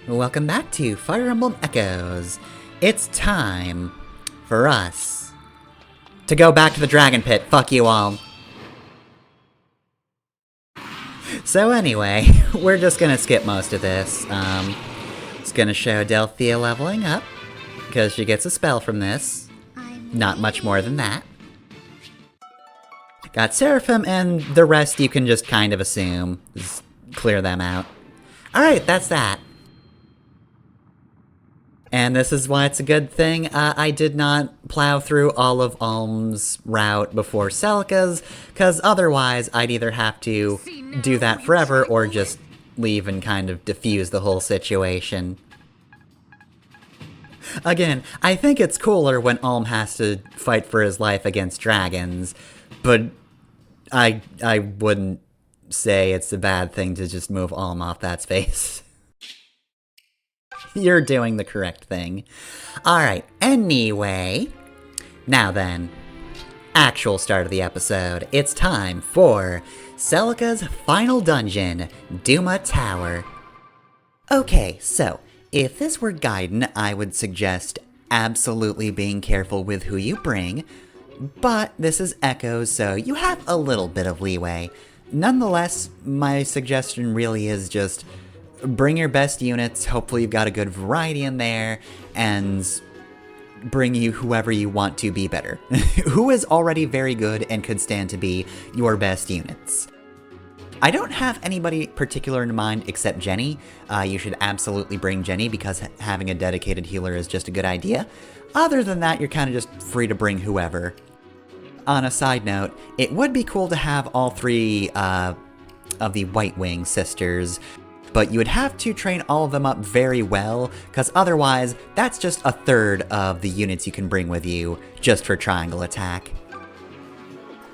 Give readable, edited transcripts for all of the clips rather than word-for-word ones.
Welcome back to Fire Emblem Echoes. It's time for us to go back to the Dragon Pit. Fuck you all. So anyway, we're just gonna skip most of this. It's gonna show Delphia leveling up, because she gets a spell from this. Not much more than that. Got Seraphim, and the rest you can just kind of assume. Just clear them out. Alright, that's that. And this is why it's a good thing I did not plow through all of Alm's route before Celica's, because otherwise I'd either have to do that forever or just leave and kind of diffuse the whole situation. Again, I think it's cooler when Alm has to fight for his life against dragons, but I wouldn't say it's a bad thing to just move Alm off that space. You're doing the correct thing. Alright, anyway. Now then, actual start of the episode. It's time for Celica's final dungeon, Duma Tower. Okay, so, if this were Gaiden, I would suggest absolutely being careful with who you bring, but this is Echoes, so you have a little bit of leeway. Nonetheless, my suggestion really is just bring your best units, hopefully you've got a good variety in there, and bring you whoever you want to be better. Who is already very good and could stand to be your best units. I don't have anybody particular in mind except Jenny. You should absolutely bring Jenny because having a dedicated healer is just a good idea. Other than that, you're kind of just free to bring whoever. On a side note, it would be cool to have all three of the White Wing sisters, but you would have to train all of them up very well, because otherwise, that's just a third of the units you can bring with you just for triangle attack.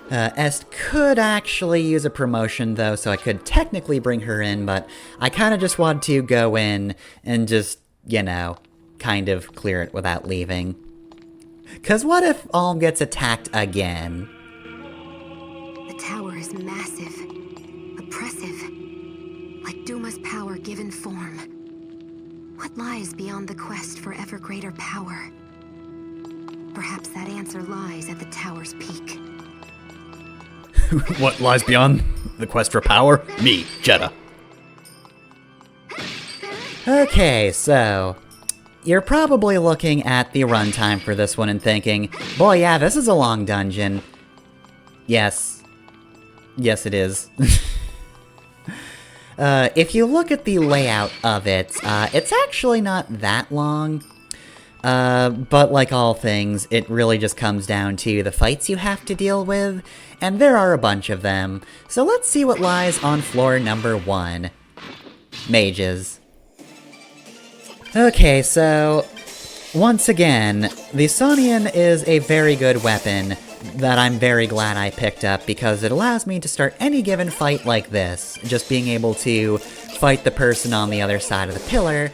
Est could actually use a promotion though, so I could technically bring her in, but I kind of just want to go in and just, you know, kind of clear it without leaving. Cause what if Alm gets attacked again? The tower is massive, oppressive, like Duma's power given form. What lies beyond the quest for ever greater power? Perhaps that answer lies at the tower's peak. What lies beyond the quest for power? Me, Jeddah. Okay, so you're probably looking at the runtime for this one and thinking, boy, yeah, this is a long dungeon. Yes. Yes, it is. If you look at the layout of it, it's actually not that long. But like all things, it really just comes down to the fights you have to deal with, and there are a bunch of them. So let's see what lies on floor number 1. Mages. Okay, so once again, the Sonian is a very good weapon that I'm very glad I picked up because it allows me to start any given fight like this, just being able to fight the person on the other side of the pillar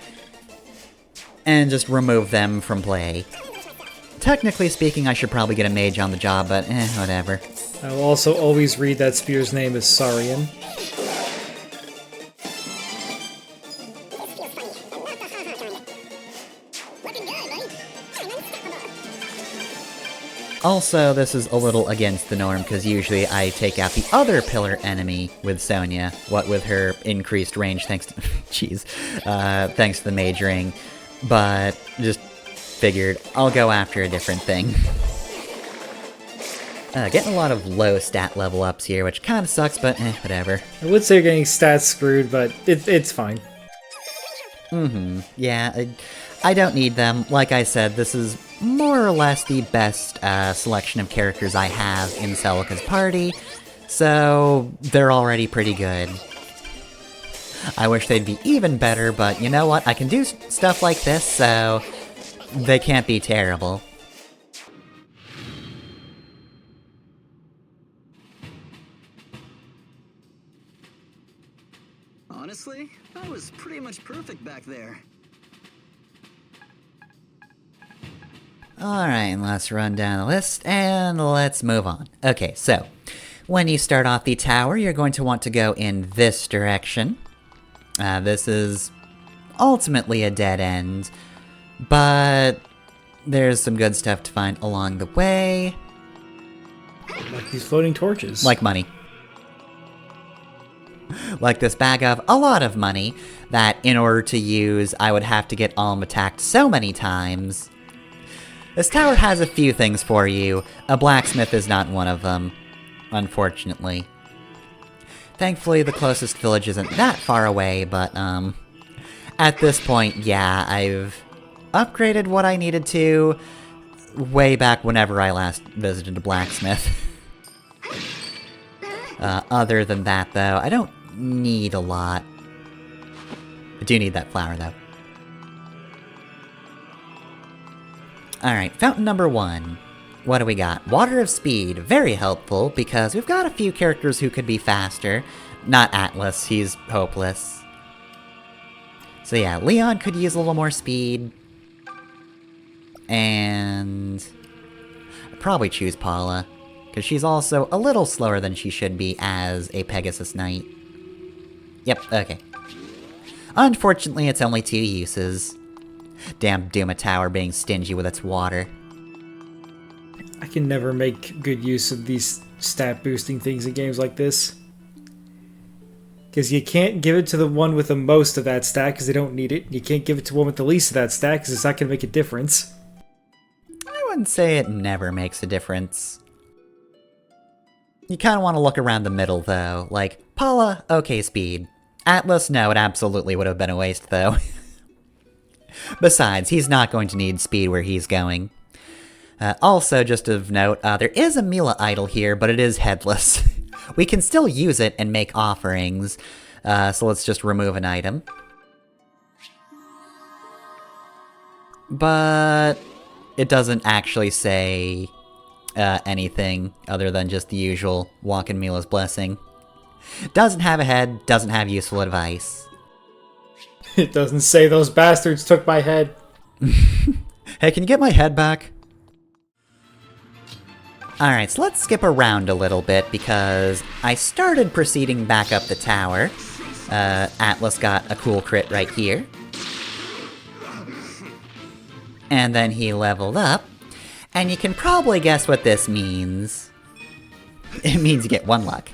and just remove them from play. Technically speaking, I should probably get a mage on the job, but whatever. I will also always read that spear's name as Saurian. Also, this is a little against the norm, because usually I take out the other pillar enemy with Sonya, what with her increased range thanks to thanks to the mage ring. But just figured I'll go after a different thing. Getting a lot of low stat level ups here, which kind of sucks, but whatever. I would say you're getting stats screwed, but it's fine. Yeah, I don't need them. Like I said, this is more or less the best selection of characters I have in Celica's party, so they're already pretty good. I wish they'd be even better, but you know what? I can do stuff like this, so they can't be terrible. Honestly, that was pretty much perfect back there. Alright, let's run down the list, and let's move on. Okay, so, when you start off the tower, you're going to want to go in this direction. This is ultimately a dead end, but there's some good stuff to find along the way. Like these floating torches. Like money. Like this bag of a lot of money that in order to use, I would have to get Alm attacked so many times. This tower has a few things for you. A blacksmith is not one of them, unfortunately. Thankfully, the closest village isn't that far away, but, at this point, yeah, I've upgraded what I needed to way back whenever I last visited a blacksmith. Other than that, though, I don't need a lot. I do need that flower, though. Alright, fountain number 1. What do we got? Water of Speed. Very helpful, because we've got a few characters who could be faster. Not Atlas, he's hopeless. So yeah, Leon could use a little more speed. And I'd probably choose Paula, because she's also a little slower than she should be as a Pegasus Knight. Yep, okay. Unfortunately, it's only 2 uses. Damn Duma Tower being stingy with its water. I can never make good use of these stat boosting things in games like this. Because you can't give it to the one with the most of that stat because they don't need it. You can't give it to one with the least of that stat because it's not going to make a difference. I wouldn't say it never makes a difference. You kind of want to look around the middle, though. Like, Paula, okay speed. Atlas, no, it absolutely would have been a waste, though. Besides, he's not going to need speed where he's going. Also, just of note, there is a Mila idol here, but it is headless. We can still use it and make offerings, so let's just remove an item. But it doesn't actually say anything other than just the usual walk in Mila's blessing. Doesn't have a head, doesn't have useful advice. It doesn't say those bastards took my head. Hey, can you get my head back? Alright, so let's skip around a little bit because I started proceeding back up the tower. Atlas got a cool crit right here. And then he leveled up. And you can probably guess what this means. It means you get 1 luck.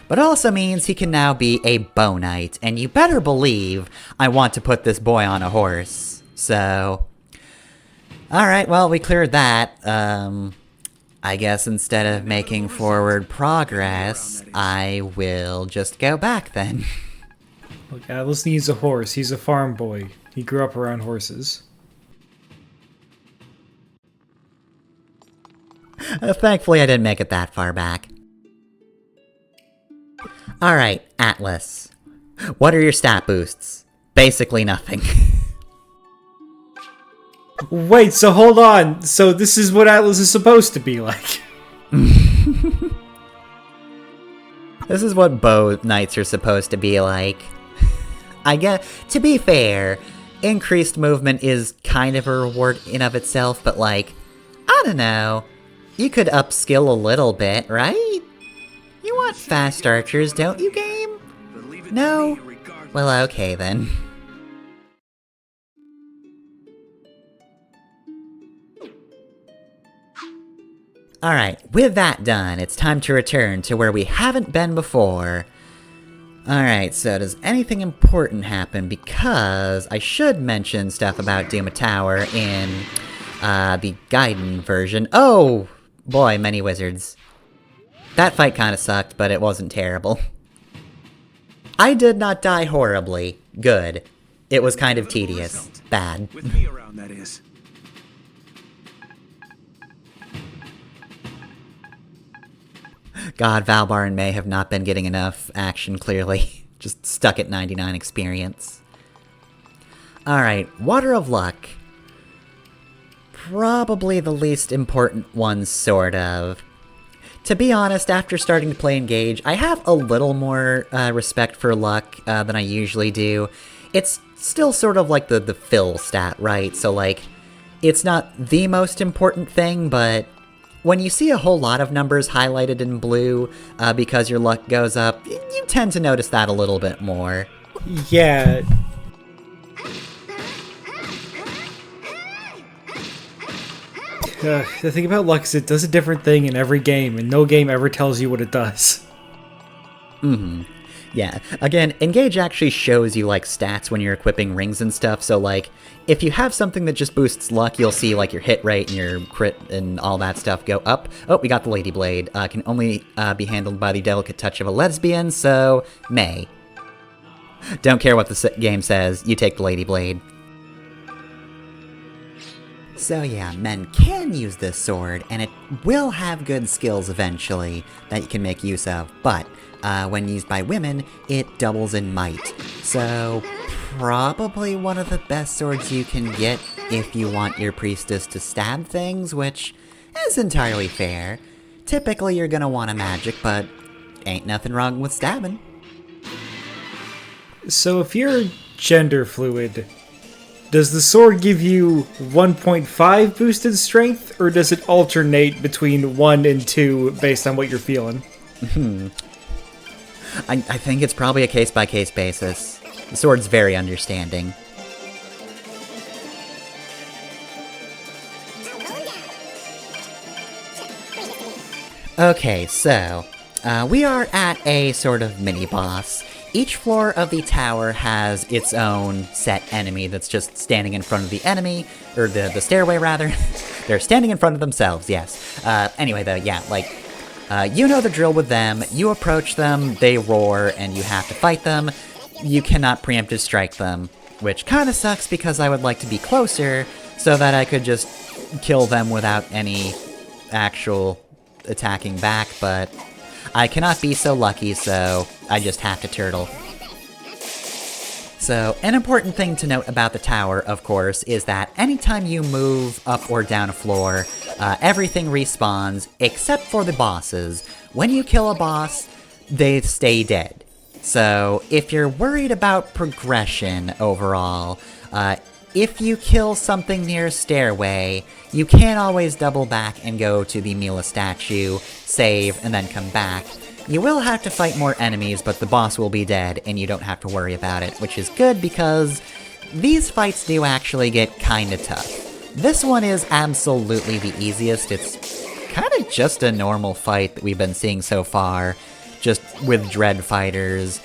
But it also means he can now be a bow knight, and you better believe I want to put this boy on a horse. So, alright, well, we cleared that. I guess instead of making forward progress, I will just go back then. Look, Atlas needs a horse. He's a farm boy. He grew up around horses. Thankfully, I didn't make it that far back. Alright, Atlas. What are your stat boosts? Basically nothing. Wait, so hold on. So this is what Atlas is supposed to be like. This is what bow knights are supposed to be like. I guess, to be fair, increased movement is kind of a reward in of itself, but like, I don't know. You could upskill a little bit, right? You want fast archers, don't you, game? No? Well, okay then. Alright, with that done, it's time to return to where we haven't been before. Alright, so does anything important happen? Because I should mention stuff about Duma Tower in the Gaiden version. Oh! Boy, many wizards. That fight kinda sucked, but it wasn't terrible. I did not die horribly. Good. It was kind of tedious. Bad. With me around, that is. God, Valbar and May have not been getting enough action, clearly. Just stuck at 99 experience. Alright, Water of Luck. Probably the least important one, sort of. To be honest, after starting to play Engage, I have a little more respect for luck than I usually do. It's still sort of like the fill stat, right? So, like, it's not the most important thing, but when you see a whole lot of numbers highlighted in blue because your luck goes up, you tend to notice that a little bit more. Yeah, The thing about luck is it does a different thing in every game, and no game ever tells you what it does. Yeah, again, Engage actually shows you, like, stats when you're equipping rings and stuff, so, like, if you have something that just boosts luck, you'll see, like, your hit rate and your crit and all that stuff go up. Oh, we got the Lady Blade. Can only be handled by the delicate touch of a lesbian, so May. Don't care what the game says, you take the Lady Blade. So yeah, men can use this sword, and it will have good skills eventually that you can make use of, but when used by women, it doubles in might. So probably one of the best swords you can get if you want your priestess to stab things, which is entirely fair. Typically you're gonna want a magic, but ain't nothing wrong with stabbing. So if you're gender fluid, does the sword give you 1.5 boosted strength, or does it alternate between 1 and 2 based on what you're feeling? I think it's probably a case-by-case basis. The sword's very understanding. Okay, so, we are at a sort of mini-boss. Each floor of the tower has its own set enemy that's just standing in front of the enemy, or the stairway, rather. They're standing in front of themselves, yes. Anyway, though, yeah, like, you know the drill with them. You approach them, they roar, and you have to fight them. You cannot preemptive strike them, which kinda sucks because I would like to be closer so that I could just kill them without any actual attacking back, but I cannot be so lucky, so I just have to turtle. So, an important thing to note about the tower, of course, is that anytime you move up or down a floor, everything respawns, except for the bosses. When you kill a boss, they stay dead. So, if you're worried about progression overall, if you kill something near a stairway, you can't always double back and go to the Mila statue, save, and then come back. You will have to fight more enemies, but the boss will be dead, and you don't have to worry about it, which is good because these fights do actually get kinda tough. This one is absolutely the easiest. It's kinda just a normal fight that we've been seeing so far, just with dread fighters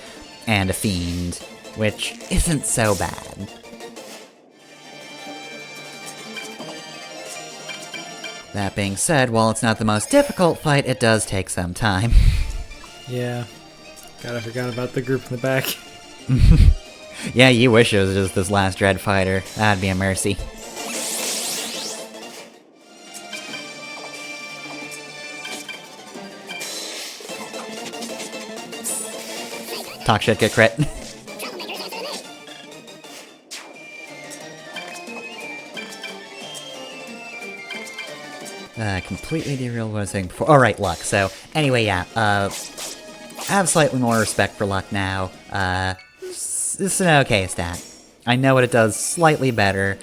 and a fiend, which isn't so bad. That being said, while it's not the most difficult fight, it does take some time. Yeah. God, I forgot about the group in the back. Yeah, you wish it was just this last dread fighter. That'd be a mercy. Talk shit, get crit. Completely derailed what I was saying before. Alright, luck. So, anyway, yeah, I have slightly more respect for luck now. It's an okay stat. I know what it does slightly better,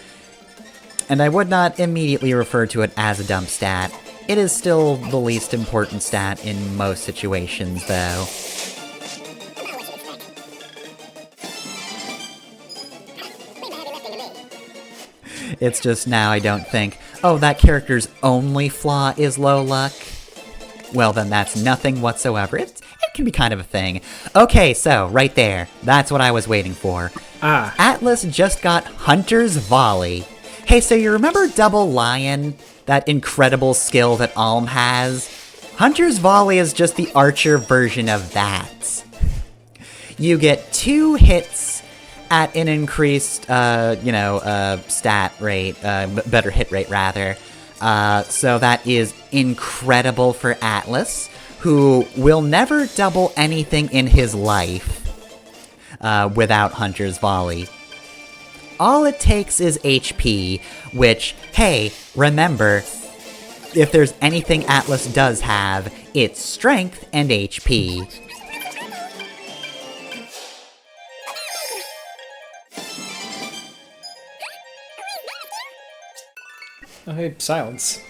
and I would not immediately refer to it as a dump stat. It is still the least important stat in most situations, though. It's just now I don't think, oh, that character's only flaw is low luck. Well, then that's nothing whatsoever. It can be kind of a thing. Okay, so, right there. That's what I was waiting for. Atlas just got Hunter's Volley. Hey, so you remember Double Lion? That incredible skill that Alm has? Hunter's Volley is just the archer version of that. You get 2 hits at an increased, stat rate, better hit rate, rather. So that is incredible for Atlas, who will never double anything in his life without Hunter's Volley. All it takes is HP, which, hey, remember, if there's anything Atlas does have, it's strength and HP. Oh, hey, silence.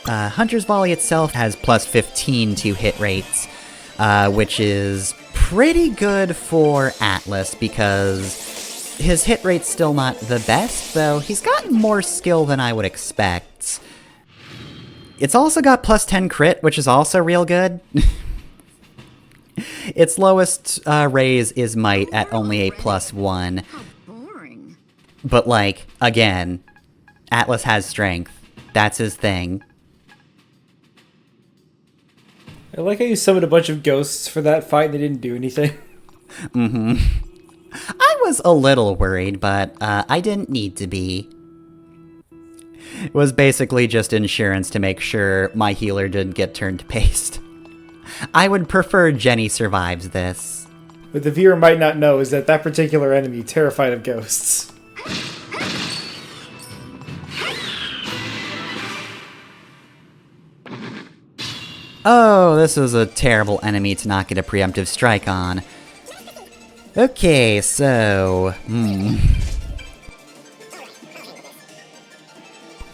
Hunter's Volley itself has plus 15 to hit rates, which is pretty good for Atlas because His hit rate's still not the best, though he's gotten more skill than I would expect. It's also got plus 10 crit, which is also real good. Its lowest raise is might at only a plus 1. How boring. But, like, again, Atlas has strength. That's his thing. I like how you summoned a bunch of ghosts for that fight and they didn't do anything. I was a little worried, but I didn't need to be. It was basically just insurance to make sure my healer didn't get turned to paste. I would prefer Jenny survives this. What the viewer might not know is that that particular enemy terrified of ghosts. Oh, this was a terrible enemy to not get a preemptive strike on. Okay, so...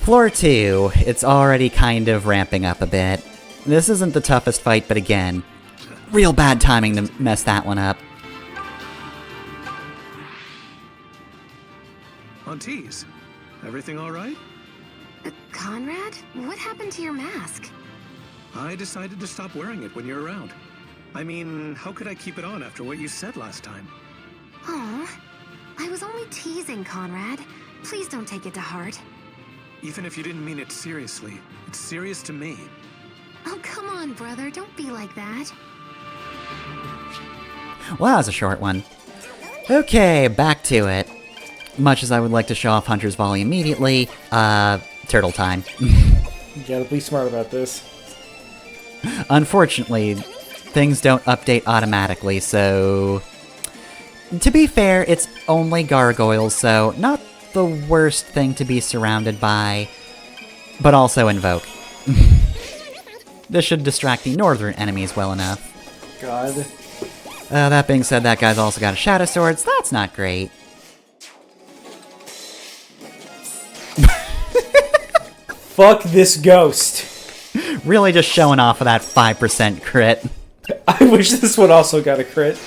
Floor 2, it's already kind of ramping up a bit. This isn't the toughest fight, but again, real bad timing to mess that one up. Aunties, everything all right? Conrad? What happened to your mask? I decided to stop wearing it when you're around. I mean, how could I keep it on after what you said last time? Aw, I was only teasing, Conrad. Please don't take it to heart. Even if you didn't mean it seriously, it's serious to me. Oh, come on, brother. Don't be like that. Well, that was a short one. Okay, back to it. Much as I would like to show off Hunter's Volley immediately, turtle time. You gotta be smart about this. Unfortunately, things don't update automatically, so... To be fair, it's only gargoyles, so not the worst thing to be surrounded by, but also invoke. This should distract the northern enemies well enough. God. That being said, that guy's also got a Shadow Sword, so that's not great. Fuck this ghost. Really just showing off of that 5% crit. I wish this one also got a crit.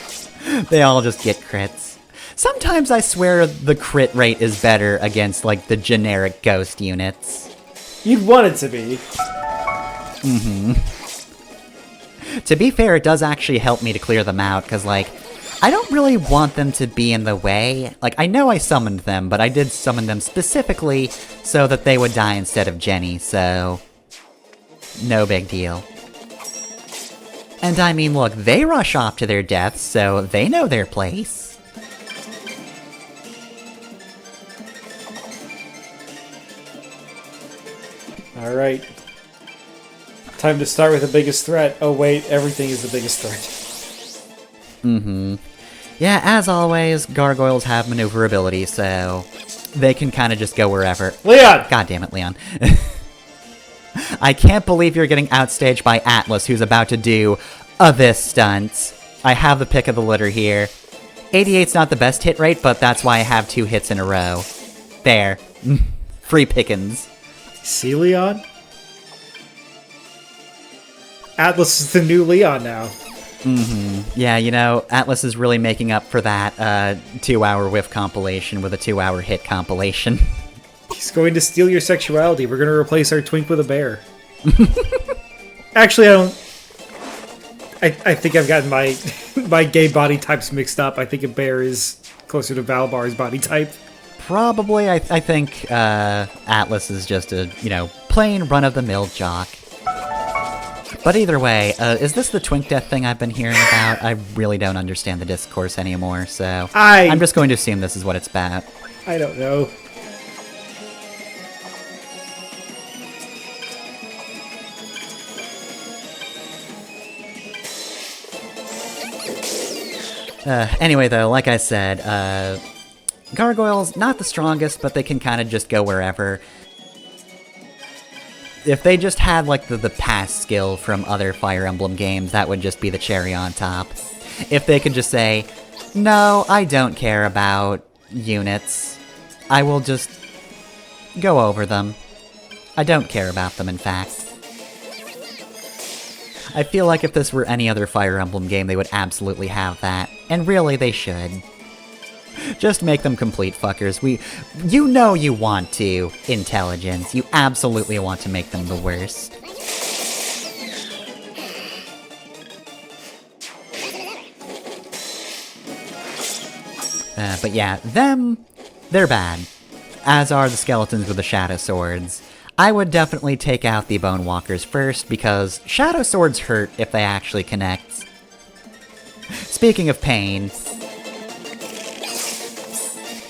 They all just get crits. Sometimes I swear the crit rate is better against, like, the generic ghost units. You'd want it to be. To be fair, it does actually help me to clear them out, because, like, I don't really want them to be in the way. Like, I know I summoned them, but I did summon them specifically so that they would die instead of Jenny, so... no big deal. And I mean, look, they rush off to their deaths, so they know their place. Alright. Time to start with the biggest threat. Oh wait, everything is the biggest threat. Yeah, as always, gargoyles have maneuverability, so they can kind of just go wherever. Leon! God damn it, Leon. I can't believe you're getting outstaged by Atlas, who's about to do this stunt. I have the pick of the litter here. 88's not the best hit rate, but that's why I have 2 hits in a row. There. Free pickings. See, Leon? Atlas is the new Leon now. Yeah, you know, Atlas is really making up for that 2-hour whiff compilation with a 2-hour hit compilation. He's going to steal your sexuality. We're going to replace our twink with a bear. Actually, I don't... I think I've gotten my my gay body types mixed up. I think a bear is closer to Valbar's body type. Probably, I think Atlas is just a, you know, plain run-of-the-mill jock. But either way, is this the twink death thing I've been hearing about? I really don't understand the discourse anymore, so... I'm just going to assume this is what it's about. I don't know. Anyway, though, like I said, gargoyles, not the strongest, but they can kind of just go wherever. If they just had, like, the pass skill from other Fire Emblem games, that would just be the cherry on top. If they could just say, no, I don't care about units. I will just go over them. I don't care about them, in fact. I feel like if this were any other Fire Emblem game, they would absolutely have that. And really, they should. Just make them complete fuckers. You know you want to, intelligence. You absolutely want to make them the worst. But yeah, they're bad. As are the skeletons with the shadow swords. I would definitely take out the bone walkers first, because shadow swords hurt if they actually connect. Speaking of pain...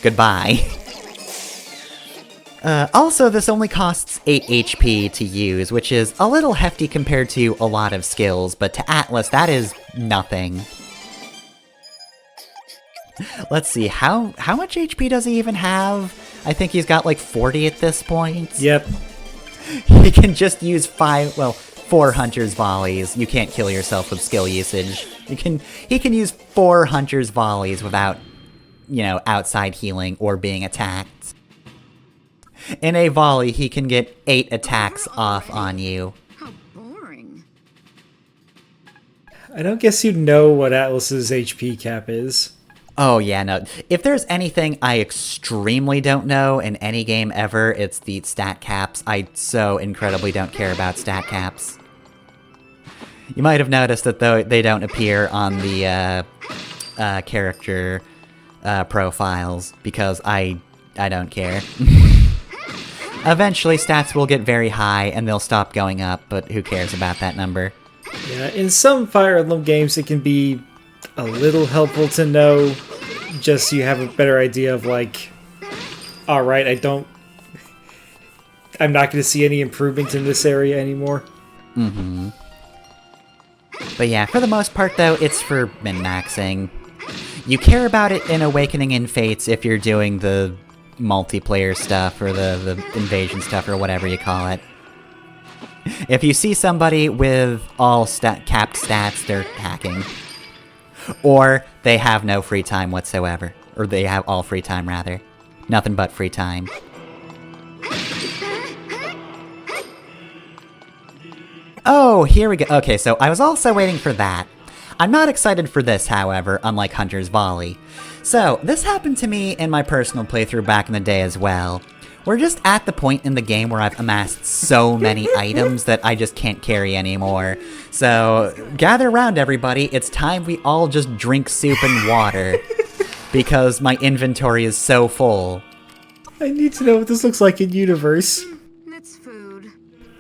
Goodbye. Also, this only costs 8 HP to use, which is a little hefty compared to a lot of skills, but to Atlas, that is nothing. Let's see, how much HP does he even have? I think he's got like 40 at this point. Yep. He can just use 4 Hunter's Volleys. You can't kill yourself with skill usage. He can use 4 Hunter's Volleys without, outside healing or being attacked. In a volley, he can get 8 attacks off on you. How boring. I don't guess you know what Atlas's HP cap is. Oh yeah, no. If there's anything I extremely don't know in any game ever, it's the stat caps. I so incredibly don't care about stat caps. You might have noticed that though they don't appear on the character profiles, because I don't care. Eventually stats will get very high and they'll stop going up, but who cares about that number? Yeah, in some Fire Emblem games it can be a little helpful to know, just so you have a better idea of like, alright, I'm not going to see any improvement in this area anymore. Mm-hmm. But yeah, for the most part though, it's for min-maxing. You care about it in Awakening and Fates if you're doing the multiplayer stuff, or the invasion stuff, or whatever you call it. If you see somebody with all capped stats, they're hacking. Or they have no free time whatsoever. Or they have all free time, rather. Nothing but free time. Oh, here we go. Okay, so I was also waiting for that. I'm not excited for this, however, unlike Hunter's Volley. So, this happened to me in my personal playthrough back in the day as well. We're just at the point in the game where I've amassed so many items that I just can't carry anymore. So, gather around everybody, it's time we all just drink soup and water. Because my inventory is so full. I need to know what this looks like in universe. It's food.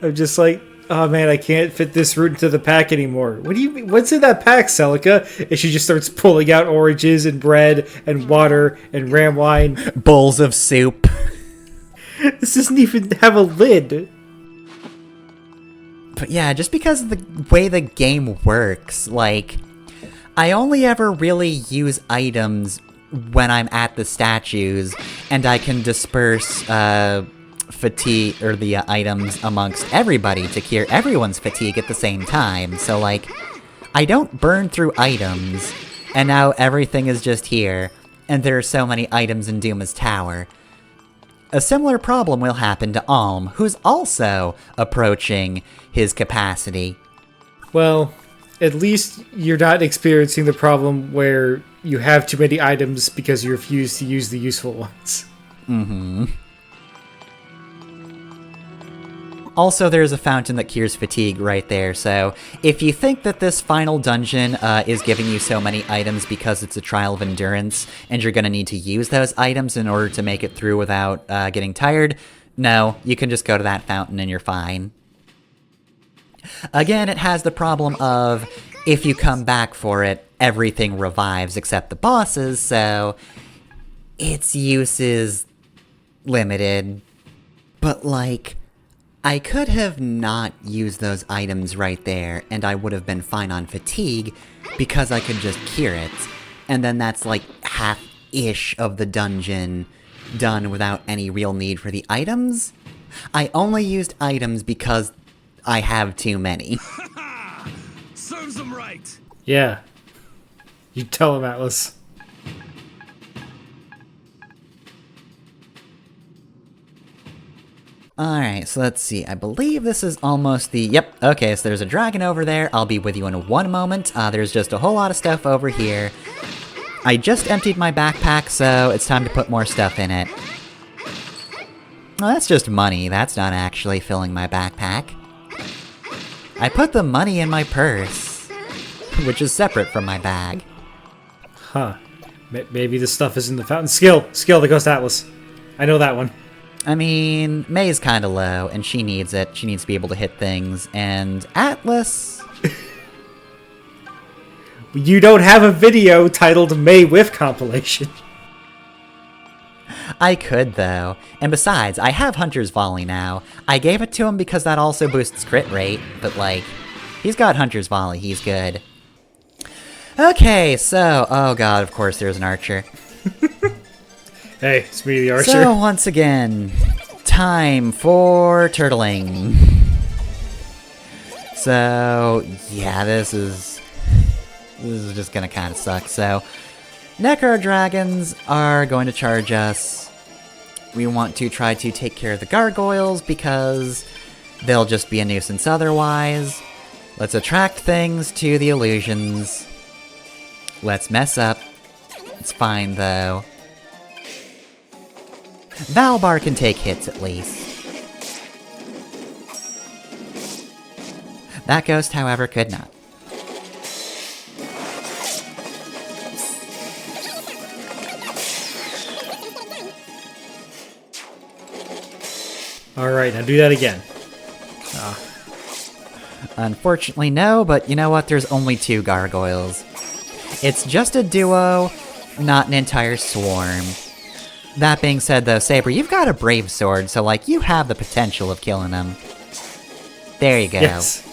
I'm just like, oh man, I can't fit this root into the pack anymore. What do you mean? What's in that pack, Celica? And she just starts pulling out oranges and bread and water and ram wine. Bowls of soup. This doesn't even have a lid. But yeah, just because of the way the game works, like, I only ever really use items when I'm at the statues, and I can disperse, fatigue, or the items amongst everybody to cure everyone's fatigue at the same time. So, like, I don't burn through items, and now everything is just here, and there are so many items in Duma's tower. A similar problem will happen to Alm, who's also approaching his capacity. Well, at least you're not experiencing the problem where you have too many items because you refuse to use the useful ones. Mm-hmm. Also, there's a fountain that cures fatigue right there, so if you think that this final dungeon is giving you so many items because it's a trial of endurance, and you're gonna need to use those items in order to make it through without getting tired, no, you can just go to that fountain and you're fine. Again, it has the problem of, if you come back for it, everything revives except the bosses, so its use is limited. But, like, I could have not used those items right there, and I would have been fine on fatigue, because I could just cure it. And then that's like half-ish of the dungeon done without any real need for the items. I only used items because I have too many. Serves them right. Yeah. You tell him, Atlas. Alright, so let's see. I believe this is almost the... Yep, okay, so there's a dragon over there. I'll be with you in one moment. There's just a whole lot of stuff over here. I just emptied my backpack, so it's time to put more stuff in it. Well, that's just money. That's not actually filling my backpack. I put the money in my purse, which is separate from my bag. Huh. Maybe this stuff is in the fountain. Skill, the Ghost Atlas. I know that one. I mean, May's kinda low, and she needs it. She needs to be able to hit things, and Atlas... You don't have a video titled May Whiff Compilation. I could, though. And besides, I have Hunter's Volley now. I gave it to him because that also boosts crit rate, but like, he's got Hunter's Volley, he's good. Okay, so, oh god, of course there's an archer. Hey, it's me, the archer. So, once again, time for turtling. So, yeah, this is just gonna kinda suck. So, Necro Dragons are going to charge us. We want to try to take care of the gargoyles because they'll just be a nuisance otherwise. Let's attract things to the illusions. Let's mess up. It's fine, though. Valbar can take hits, at least. That ghost, however, could not. Alright, now do that again. Unfortunately, no, but you know what? There's only 2 gargoyles. It's just a duo, not an entire swarm. That being said, though, Saber, you've got a brave sword, so, like, you have the potential of killing them. There you go. Yes.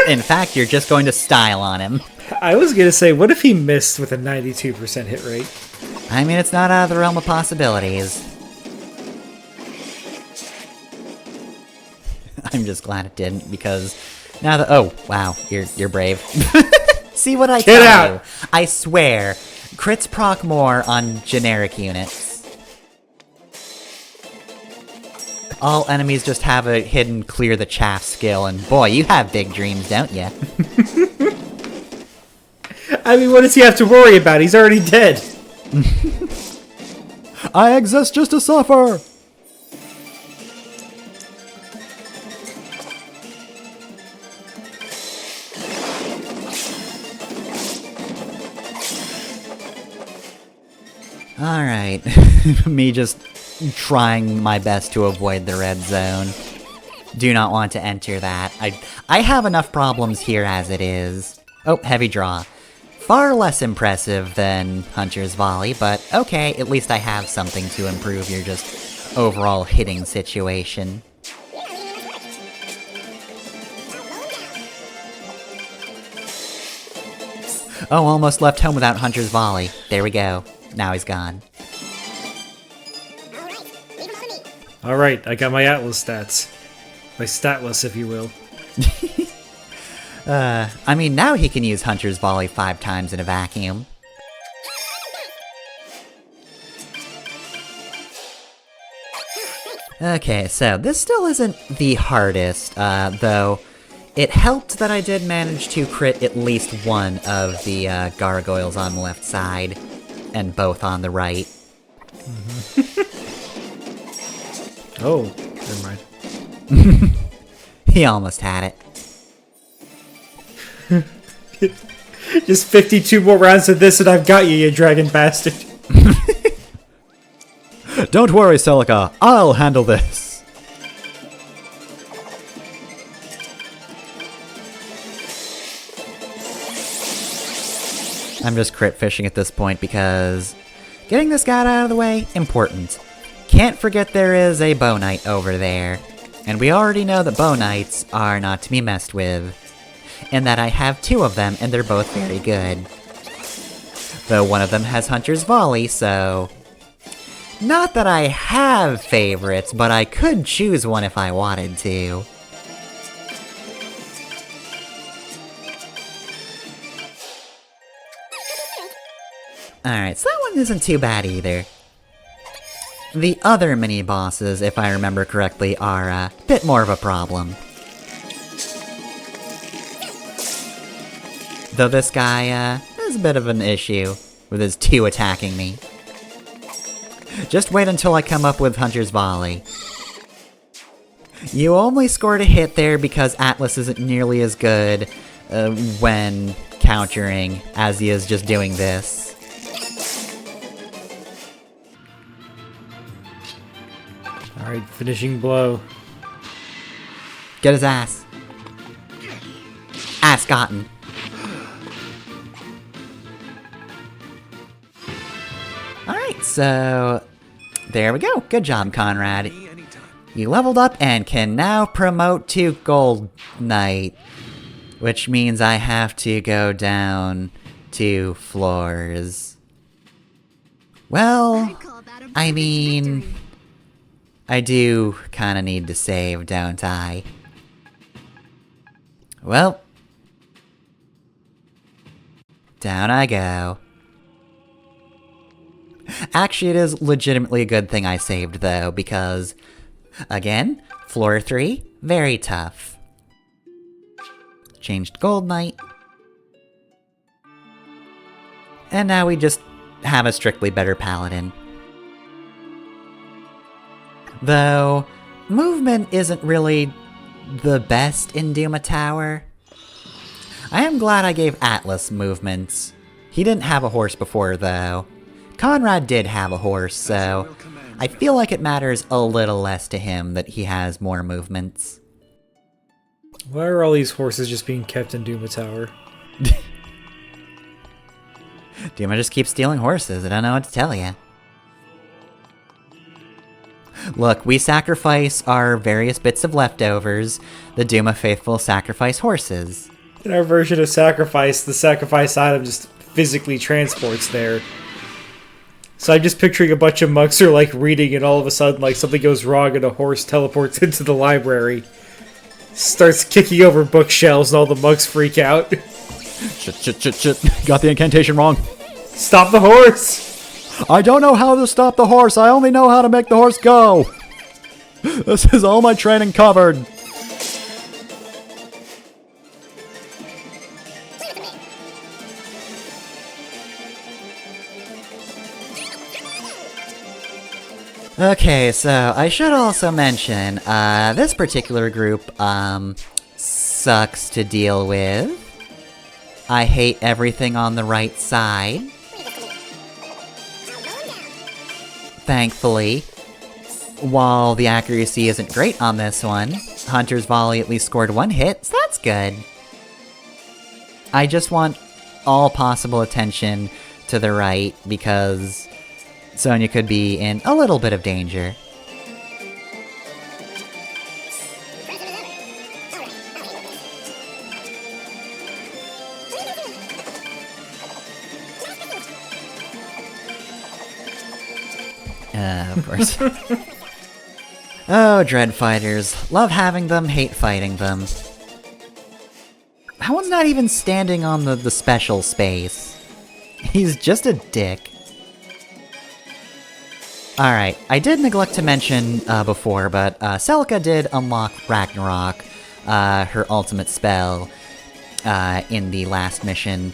In fact, you're just going to style on him. I was gonna say, what if he missed with a 92% hit rate? I mean, it's not out of the realm of possibilities. I'm just glad it didn't, because now that— oh, wow, you're brave. See what I Get tell out! you? I swear, crits proc more on generic units. All enemies just have a hidden clear the chaff skill, and boy, you have big dreams, don't you? I mean, what does he have to worry about? He's already dead. I exist just to suffer! Alright, me just trying my best to avoid the red zone. Do not want to enter that. I have enough problems here as it is. Oh, heavy draw. Far less impressive than Hunter's Volley, but okay, at least I have something to improve your just overall hitting situation. Oh, almost left home without Hunter's Volley. There we go. Now he's gone. Alright, I got my Atlas stats. My Statless, if you will. I mean, now he can use Hunter's Volley 5 times in a vacuum. Okay, so this still isn't the hardest, though it helped that I did manage to crit at least one of the gargoyles on the left side, and both on the right. Oh, never mind. He almost had it. Just 52 more rounds of this and I've got you, you dragon bastard. Don't worry, Celica, I'll handle this. I'm just crit fishing at this point because getting this guy out of the way, important. Can't forget there is a Bow Knight over there, and we already know that Bow Knights are not to be messed with, and that I have 2 of them and they're both very good. Though one of them has Hunter's Volley, so... not that I have favorites, but I could choose one if I wanted to. Alright, so that one isn't too bad either. The other mini-bosses, if I remember correctly, are a bit more of a problem. Though this guy, has a bit of an issue with his 2 attacking me. Just wait until I come up with Hunter's Volley. You only scored a hit there because Atlas isn't nearly as good when countering as he is just doing this. Alright, finishing blow. Get his ass. Ass gotten. Alright, so there we go. Good job, Conrad. You leveled up and can now promote to Gold Knight, which means I have to go down 2 floors. Well, I mean, I do kind of need to save, don't I? Well, down I go. Actually, it is legitimately a good thing I saved, though, because, again, floor 3, very tough. Changed Gold Knight. And now we just have a strictly better Paladin. Though, movement isn't really the best in Duma Tower. I am glad I gave Atlas movements. He didn't have a horse before, though. Conrad did have a horse, so I feel like it matters a little less to him that he has more movements. Why are all these horses just being kept in Duma Tower? Duma just keeps stealing horses, I don't know what to tell you. Look, we sacrifice our various bits of leftovers. The Duma faithful sacrifice horses. In our version of sacrifice, the sacrifice item just physically transports there. So I'm just picturing a bunch of monks are like reading and all of a sudden like something goes wrong and a horse teleports into the library. Starts kicking over bookshelves and all the monks freak out. Shit. Got the incantation wrong. Stop the horse! I don't know how to stop the horse, I only know how to make the horse go! This is all my training covered. Okay, so I should also mention, this particular group, sucks to deal with. I hate everything on the right side. Thankfully, while the accuracy isn't great on this one, Hunter's Volley at least scored 1 hit, so that's good. I just want all possible attention to the right, because Sonya could be in a little bit of danger. Of course. Oh, Dread Fighters. Love having them, hate fighting them. That one's not even standing on the special space. He's just a dick. Alright, I did neglect to mention before, but Celica did unlock Ragnarok, her ultimate spell, in the last mission.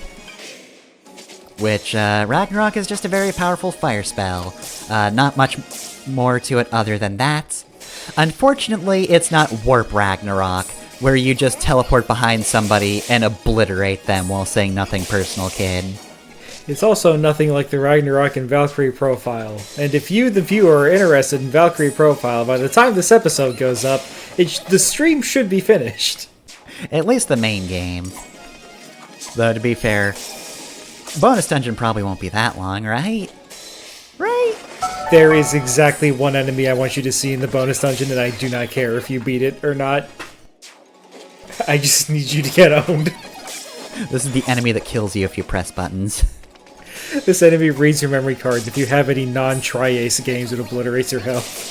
Which, Ragnarok is just a very powerful fire spell. Not much more to it other than that. Unfortunately, it's not Warp Ragnarok, where you just teleport behind somebody and obliterate them while saying nothing personal, kid. It's also nothing like the Ragnarok and Valkyrie profile. And if you, the viewer, are interested in Valkyrie profile, by the time this episode goes up, the stream should be finished. At least the main game. Though, to be fair, bonus dungeon probably won't be that long, right? Right? There is exactly one enemy I want you to see in the bonus dungeon, and I do not care if you beat it or not. I just need you to get owned. This is the enemy that kills you if you press buttons. This enemy reads your memory cards. If you have any non-Tri-Ace games, it obliterates your health.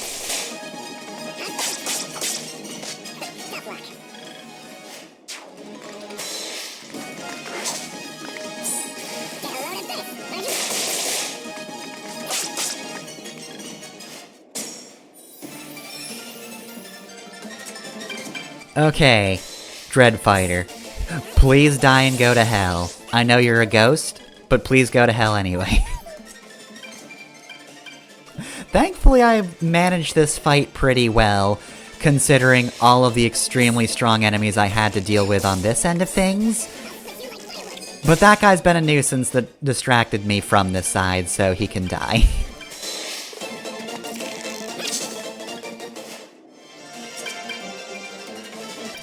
Okay, Dread Fighter. Please die and go to hell. I know you're a ghost, but please go to hell anyway. Thankfully, I managed this fight pretty well, considering all of the extremely strong enemies I had to deal with on this end of things. But that guy's been a nuisance that distracted me from this side, so he can die.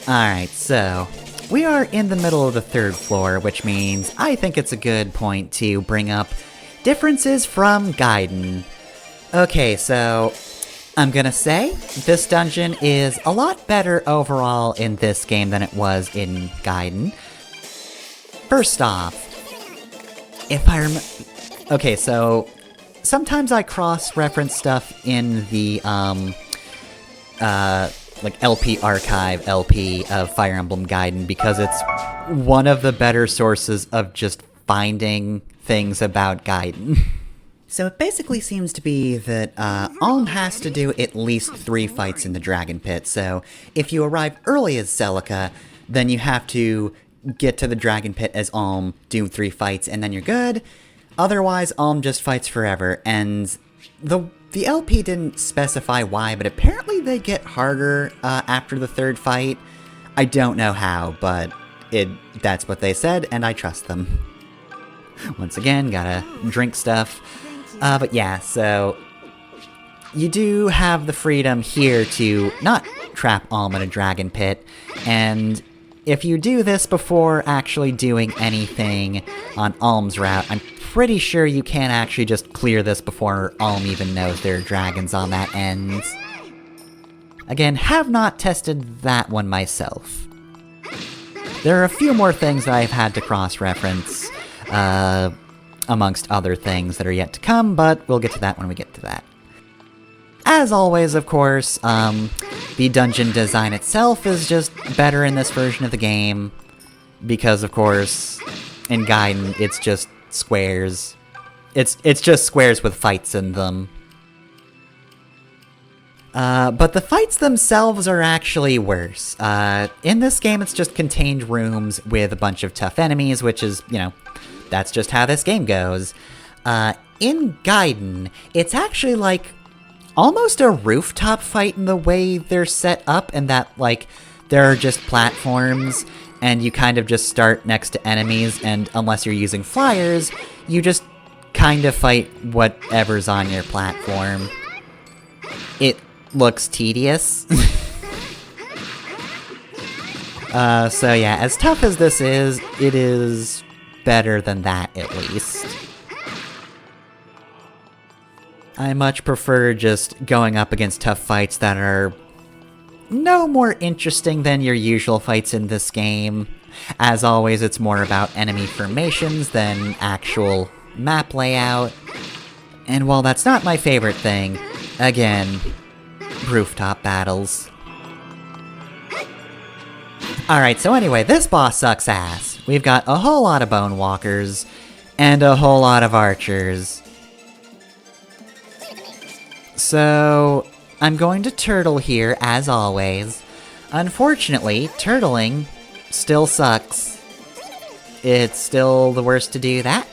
Alright, so we are in the middle of the 3rd floor, which means I think it's a good point to bring up differences from Gaiden. Okay, so I'm gonna say this dungeon is a lot better overall in this game than it was in Gaiden. First off, if I remember... Okay, so sometimes I cross-reference stuff in the, like LP archive LP of Fire Emblem Gaiden because it's one of the better sources of just finding things about Gaiden. So it basically seems to be that Alm has to do at least 3 fights in the Dragon Pit, so if you arrive early as Celica, then you have to get to the Dragon Pit as Alm, do 3 fights, and then you're good. Otherwise, Alm just fights forever, and the LP didn't specify why, but apparently they get harder after the 3rd fight. I don't know how, but that's what they said, and I trust them. Once again, gotta drink stuff. But yeah, so you do have the freedom here to not trap Alm in a Dragon Pit, and if you do this before actually doing anything on Alm's route, I'm pretty sure you can actually just clear this before Alm even knows there are dragons on that end. Again, have not tested that one myself. There are a few more things that I've had to cross-reference, amongst other things that are yet to come, but we'll get to that when we get to that. As always, of course, the dungeon design itself is just better in this version of the game, because, of course, in Gaiden, it's just squares. It's just squares with fights in them. But the fights themselves are actually worse. In this game, it's just contained rooms with a bunch of tough enemies, which is, you know, that's just how this game goes. In Gaiden, it's actually like almost a rooftop fight in the way they're set up, and that, like, there are just platforms, and you kind of just start next to enemies, and unless you're using flyers, you just kind of fight whatever's on your platform. It looks tedious. So yeah, as tough as this is, it is better than that, at least. I much prefer just going up against tough fights that are no more interesting than your usual fights in this game. As always, it's more about enemy formations than actual map layout. And while that's not my favorite thing, again, rooftop battles. Alright, so anyway, this boss sucks ass. We've got a whole lot of bone walkers, and a whole lot of archers. So, I'm going to turtle here, as always. Unfortunately, turtling still sucks. It's still the worst to do that.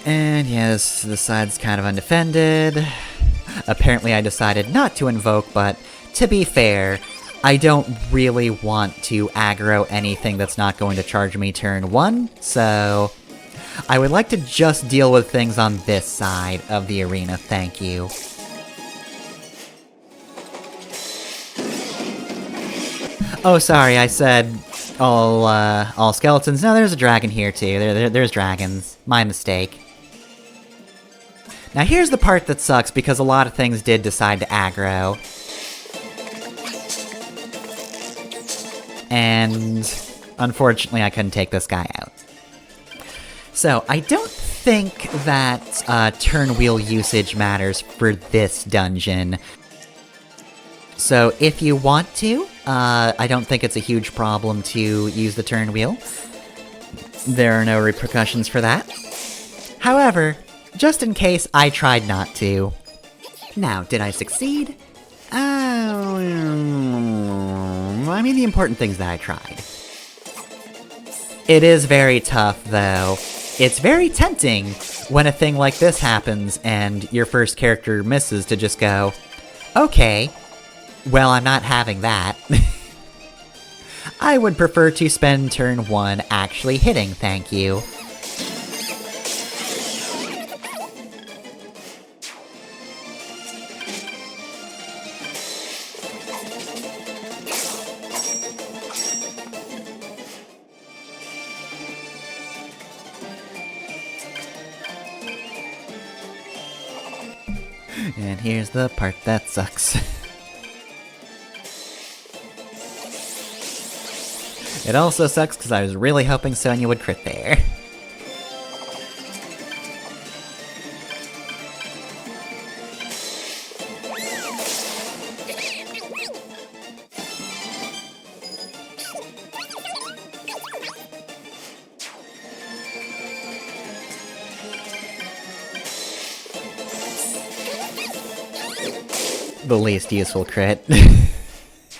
And yes, the side's kind of undefended. Apparently I decided not to invoke, but to be fair, I don't really want to aggro anything that's not going to charge me turn 1, so I would like to just deal with things on this side of the arena, thank you. Oh, sorry, I said all skeletons. No, there's a dragon here too. There's dragons. My mistake. Now here's the part that sucks, because a lot of things did decide to aggro. And unfortunately I couldn't take this guy out. So, I don't think that turn wheel usage matters for this dungeon. So if you want to, I don't think it's a huge problem to use the turn wheel. There are no repercussions for that. However, just in case, I tried not to. Now, did I succeed? I mean, the important things that I tried. It is very tough, though. It's very tempting when a thing like this happens and your first character misses to just go, okay, well, I'm not having that. I would prefer to spend turn 1 actually hitting, thank you. And here's the part that sucks. It also sucks because I was really hoping Sonya would crit there. The least useful crit.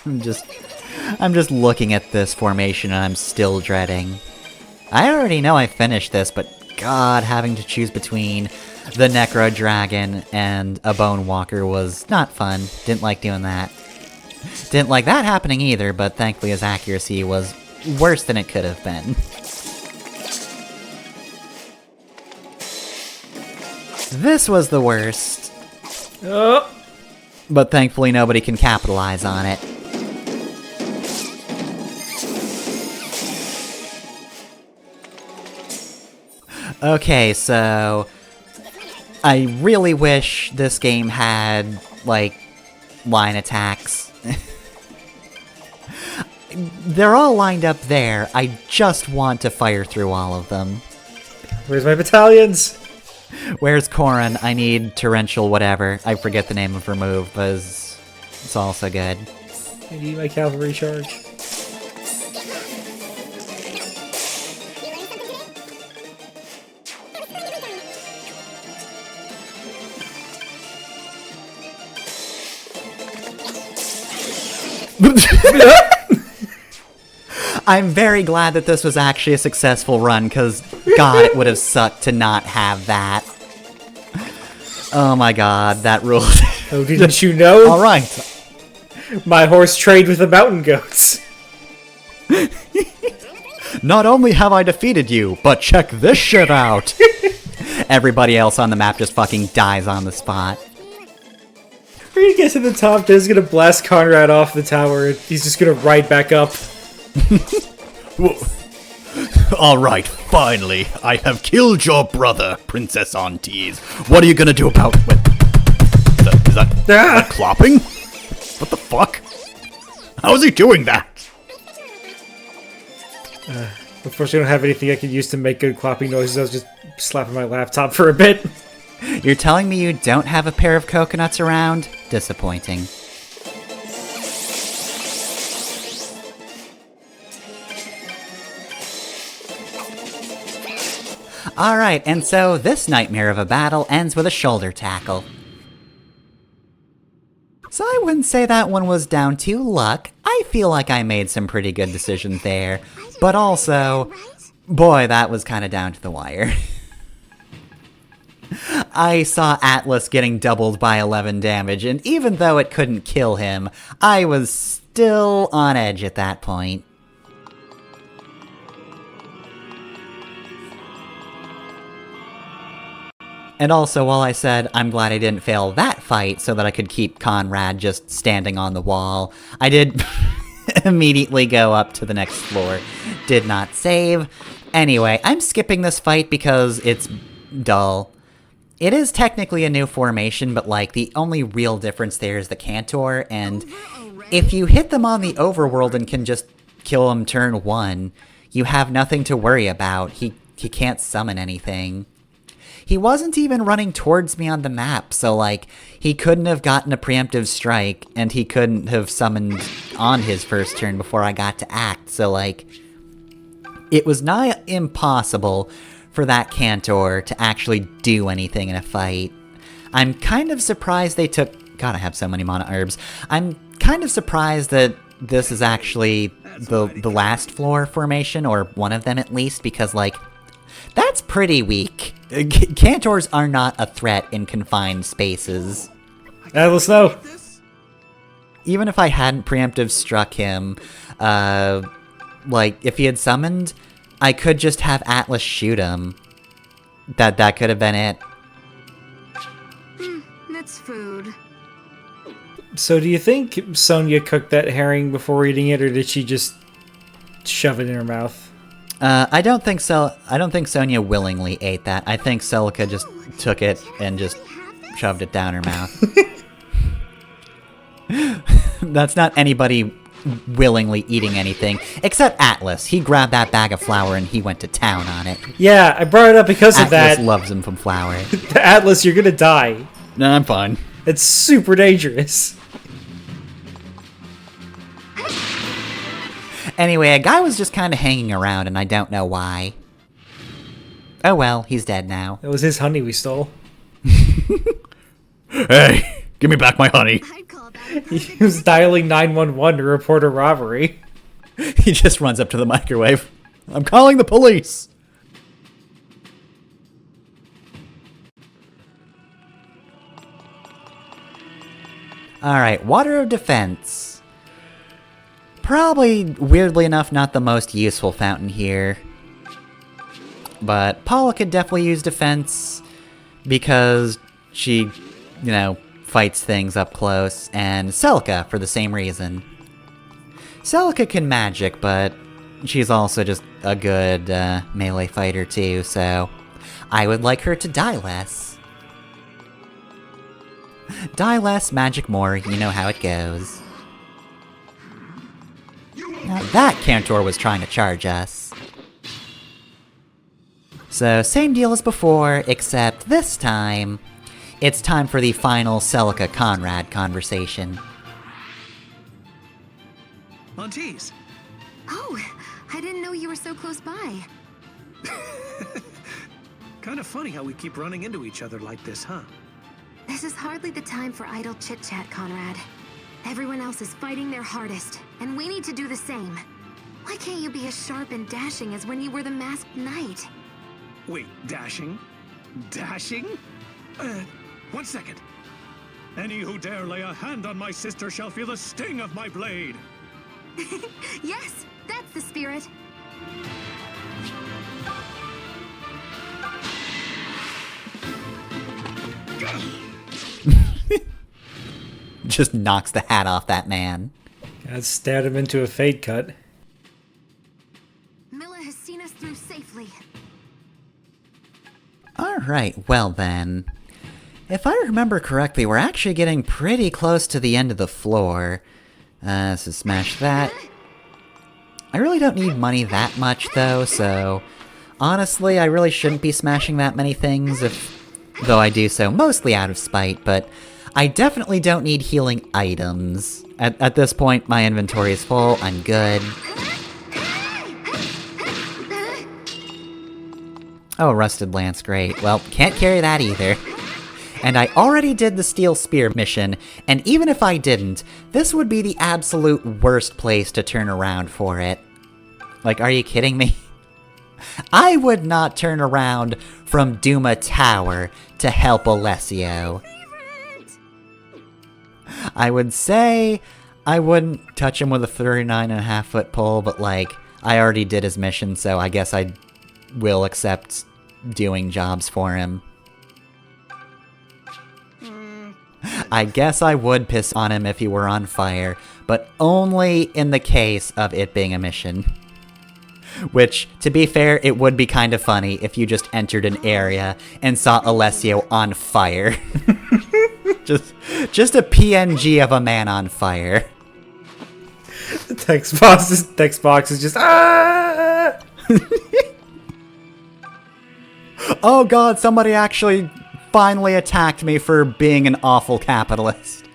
I'm just looking at this formation and I'm still dreading. I already know I finished this, but god, having to choose between the Necro Dragon and a Bone Walker was not fun. Didn't like doing that. Didn't like that happening either, but thankfully his accuracy was worse than it could have been. This was the worst. Oh. But thankfully nobody can capitalize on it. Okay, so I really wish this game had, like, line attacks. They're all lined up there. I just want to fire through all of them. Where's my battalions? Where's Corrin? I need torrential whatever. I forget the name of her move, but it's also good. I need my cavalry charge. I'm very glad that this was actually a successful run, because god, it would have sucked to not have that. Oh my god, that ruled. Oh, didn't you know? Alright. My horse trade with the mountain goats. Not only have I defeated you, but check this shit out! Everybody else on the map just fucking dies on the spot. When he gets to the top, Diz's gonna blast Conrad off the tower, and he's just gonna ride back up. Alright, finally, I have killed your brother, Princess Antez. What are you gonna do about it? Is that clopping? What the fuck? How is he doing that? Unfortunately, I don't have anything I can use to make good clopping noises. I was just slapping my laptop for a bit. You're telling me you don't have a pair of coconuts around? Disappointing. Alright, and so this nightmare of a battle ends with a shoulder tackle. So I wouldn't say that one was down to luck. I feel like I made some pretty good decisions there. But also, boy, that was kind of down to the wire. I saw Atlas getting doubled by 11 damage, and even though it couldn't kill him, I was still on edge at that point. And also, while I said I'm glad I didn't fail that fight so that I could keep Conrad just standing on the wall, I did immediately go up to the next floor. Did not save. Anyway, I'm skipping this fight because it's dull. It is technically a new formation, but like the only real difference there is the Cantor, and if you hit them on the overworld and can just kill him turn 1, you have nothing to worry about. He can't summon anything. He wasn't even running towards me on the map, so, like, he couldn't have gotten a preemptive strike, and he couldn't have summoned on his first turn before I got to act, so, like, it was nigh impossible for that Cantor to actually do anything in a fight. I'm kind of surprised they took God, I have so many mana herbs. I'm kind of surprised that this is actually the last floor formation, or one of them at least, because, like, that's pretty weak. Cantors are not a threat in confined spaces. Atlas, no! Even if I hadn't preemptive struck him, like, if he had summoned, I could just have Atlas shoot him. That could have been it. That's food. So do you think Sonia cooked that herring before eating it, or did she just shove it in her mouth? I don't think Sonia willingly ate that. I think Celica just took it and just shoved it down her mouth. That's not anybody willingly eating anything, except Atlas. He grabbed that bag of flour and he went to town on it. Yeah, I brought it up because of that. Atlas loves him from flour. Atlas, you're gonna die. No, I'm fine. It's super dangerous. Anyway, a guy was just kind of hanging around, and I don't know why. Oh well, he's dead now. It was his honey we stole. Hey, give me back my honey. I'd call that He was dialing 911 to report a robbery. He just runs up to the microwave. I'm calling the police! Alright, Water of Defense. Probably, weirdly enough, not the most useful fountain here. But Paula could definitely use defense because she, you know, fights things up close, and Celica for the same reason. Celica can magic, but she's also just a good melee fighter too, so I would like her to die less. Die less, magic more, you know how it goes. Now that Cantor was trying to charge us. So, same deal as before, except this time, it's time for the final Celica-Conrad conversation. Montees. Oh, I didn't know you were so close by. Kind of funny how we keep running into each other like this, huh? This is hardly the time for idle chit-chat, Conrad. Everyone else is fighting their hardest, and we need to do the same. Why can't you be as sharp and dashing as when you were the masked knight? Wait, dashing? Dashing? 1 second. Any who dare lay a hand on my sister shall feel the sting of my blade. Yes, that's the spirit. Just knocks the hat off that man. God, stabbed him into a fade cut. Milla has seen us through safely. Alright, well then. If I remember correctly, we're actually getting pretty close to the end of the floor. So smash that. I really don't need money that much though, so honestly, I really shouldn't be smashing that many things, though I do so mostly out of spite, but I definitely don't need healing items. At this point, my inventory is full, I'm good. Oh, Rusted Lance, great. Well, can't carry that either. And I already did the Steel Spear mission, and even if I didn't, this would be the absolute worst place to turn around for it. Like, are you kidding me? I would not turn around from Duma Tower to help Alessio. I would say I wouldn't touch him with a 39.5-foot pole, but like, I already did his mission, so I guess I will accept doing jobs for him. I guess I would piss on him if he were on fire, but only in the case of it being a mission. Which, to be fair, it would be kind of funny if you just entered an area and saw Alessio on fire. just a PNG of a man on fire. The text box is just ah! Oh god, somebody actually finally attacked me for being an awful capitalist.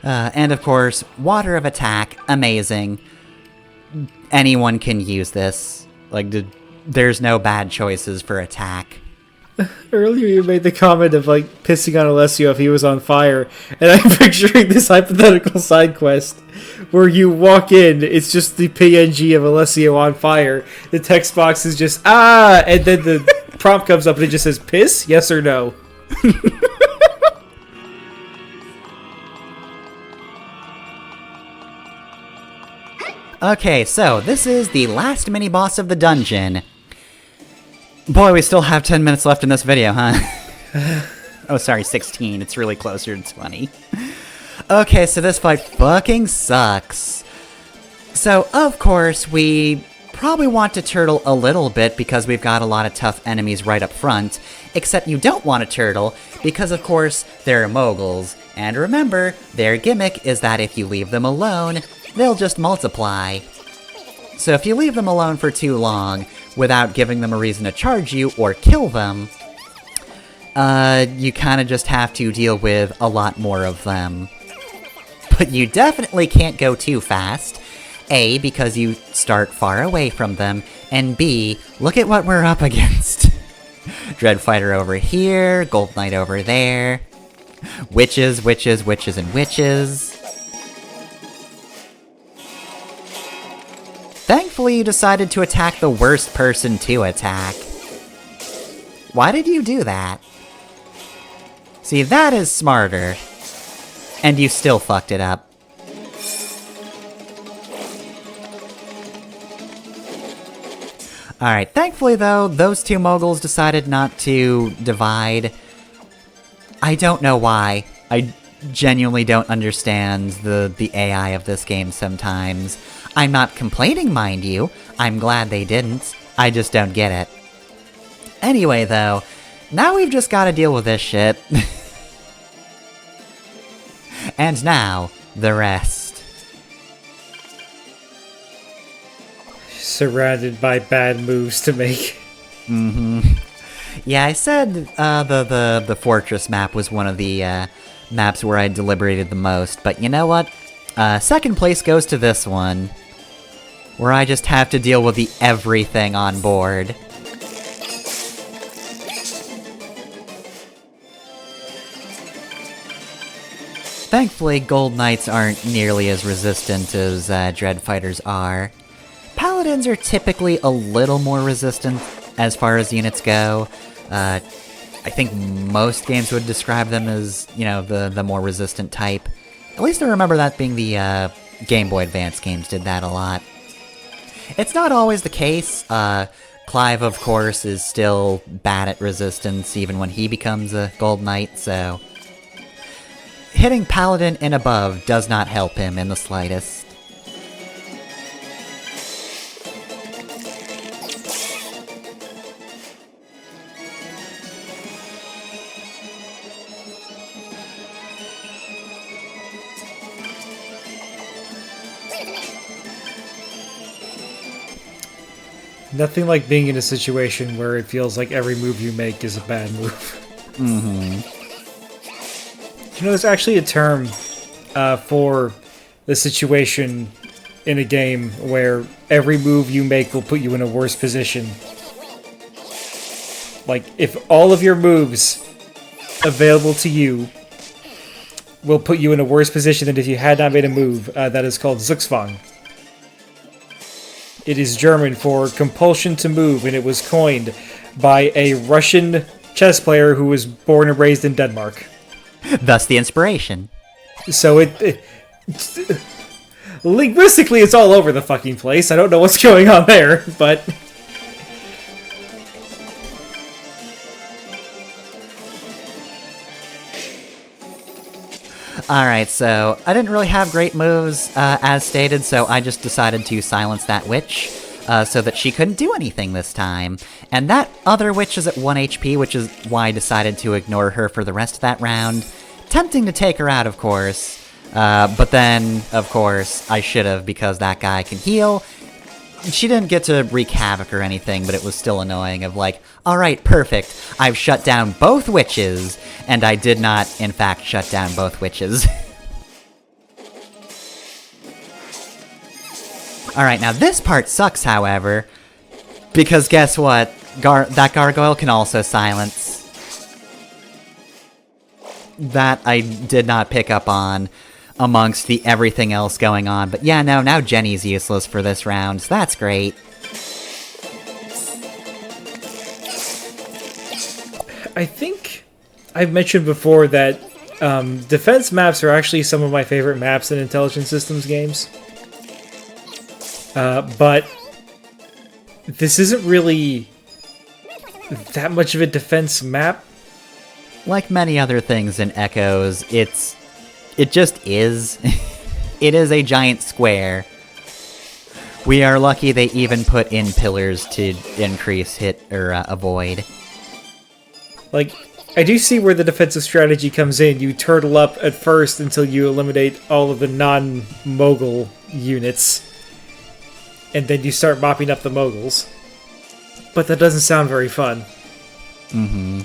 And of course, Water of Attack, amazing. Anyone can use this. Like, there's no bad choices for attack. Earlier you made the comment of, like, pissing on Alessio if he was on fire, and I'm picturing this hypothetical side quest where you walk in, it's just the PNG of Alessio on fire, the text box is just, and then the prompt comes up and it just says, piss? Yes or no? Okay, so this is the last mini-boss of the dungeon. Boy, we still have 10 minutes left in this video, huh? Oh, sorry, 16. It's really closer to 20. Okay, so this fight fucking sucks. So, of course, we probably want to turtle a little bit because we've got a lot of tough enemies right up front, except you don't want to turtle because, of course, they're moguls. And remember, their gimmick is that if you leave them alone, they'll just multiply. So if you leave them alone for too long, without giving them a reason to charge you or kill them, you kind of just have to deal with a lot more of them. But you definitely can't go too fast. A, because you start far away from them, and B, look at what we're up against. Dread Fighter over here, Gold Knight over there. Witches, witches, witches, and witches. Thankfully, you decided to attack the worst person to attack. Why did you do that? See, that is smarter. And you still fucked it up. Alright, thankfully though, those two moguls decided not to divide. I don't know why. I genuinely don't understand the AI of this game sometimes. I'm not complaining, mind you. I'm glad they didn't. I just don't get it. Anyway, though, now we've just gotta deal with this shit. And now, the rest. Surrounded by bad moves to make. Yeah, I said the fortress map was one of the maps where I deliberated the most, but you know what? Second place goes to this one, where I just have to deal with the everything on board. Thankfully, Gold Knights aren't nearly as resistant as Dread Fighters are. Paladins are typically a little more resistant as far as units go. I think most games would describe them as, you know, the more resistant type. At least I remember that being the Game Boy Advance games did that a lot. It's not always the case. Clive, of course, is still bad at resistance even when he becomes a Gold Knight, so... hitting Paladin and above does not help him in the slightest. Nothing like being in a situation where it feels like every move you make is a bad move. Mm-hmm. You know, there's actually a term for the situation in a game where every move you make will put you in a worse position. Like, if all of your moves available to you will put you in a worse position than if you had not made a move, that is called Zugzwang. It is German for compulsion to move, and it was coined by a Russian chess player who was born and raised in Denmark. Thus the inspiration. So linguistically, it's all over the fucking place. I don't know what's going on there, but... Alright, so I didn't really have great moves, as stated, so I just decided to silence that witch, so that she couldn't do anything this time. And that other witch is at 1 HP, which is why I decided to ignore her for the rest of that round. Tempting to take her out, of course, but then, of course, I should've, because that guy can heal. She didn't get to wreak havoc or anything, but it was still annoying of like, alright, perfect, I've shut down both witches, and I did not, in fact, shut down both witches. Alright, now this part sucks, however, because guess what? That gargoyle can also silence. that I did not pick up on amongst the everything else going on. But yeah, no, now Jenny's useless for this round, so that's great. I think I've mentioned before that defense maps are actually some of my favorite maps in Intelligent Systems games. But this isn't really that much of a defense map. Like many other things in Echoes, it just is. It is a giant square. We are lucky they even put in pillars to increase hit or avoid. Like, I do see where the defensive strategy comes in. You turtle up at first until you eliminate all of the non-mogul units. And then you start mopping up the moguls. But that doesn't sound very fun. Mm-hmm.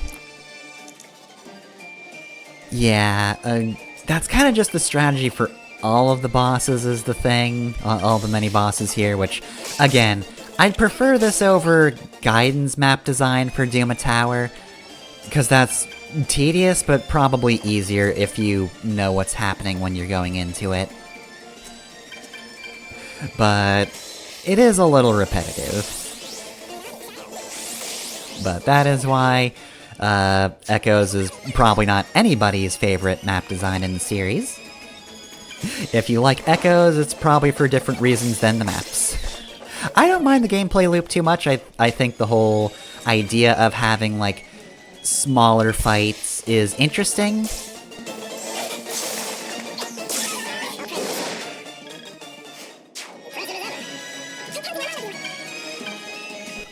Yeah, that's kind of just the strategy for all of the bosses is the thing. All the many bosses here, which, again, I'd prefer this over Guidance map design for Duma Tower. Because that's tedious, but probably easier if you know what's happening when you're going into it. But it is a little repetitive. But that is why Echoes is probably not anybody's favorite map design in the series. If you like Echoes, it's probably for different reasons than the maps. I don't mind the gameplay loop too much. I think the whole idea of having, like, smaller fights is interesting.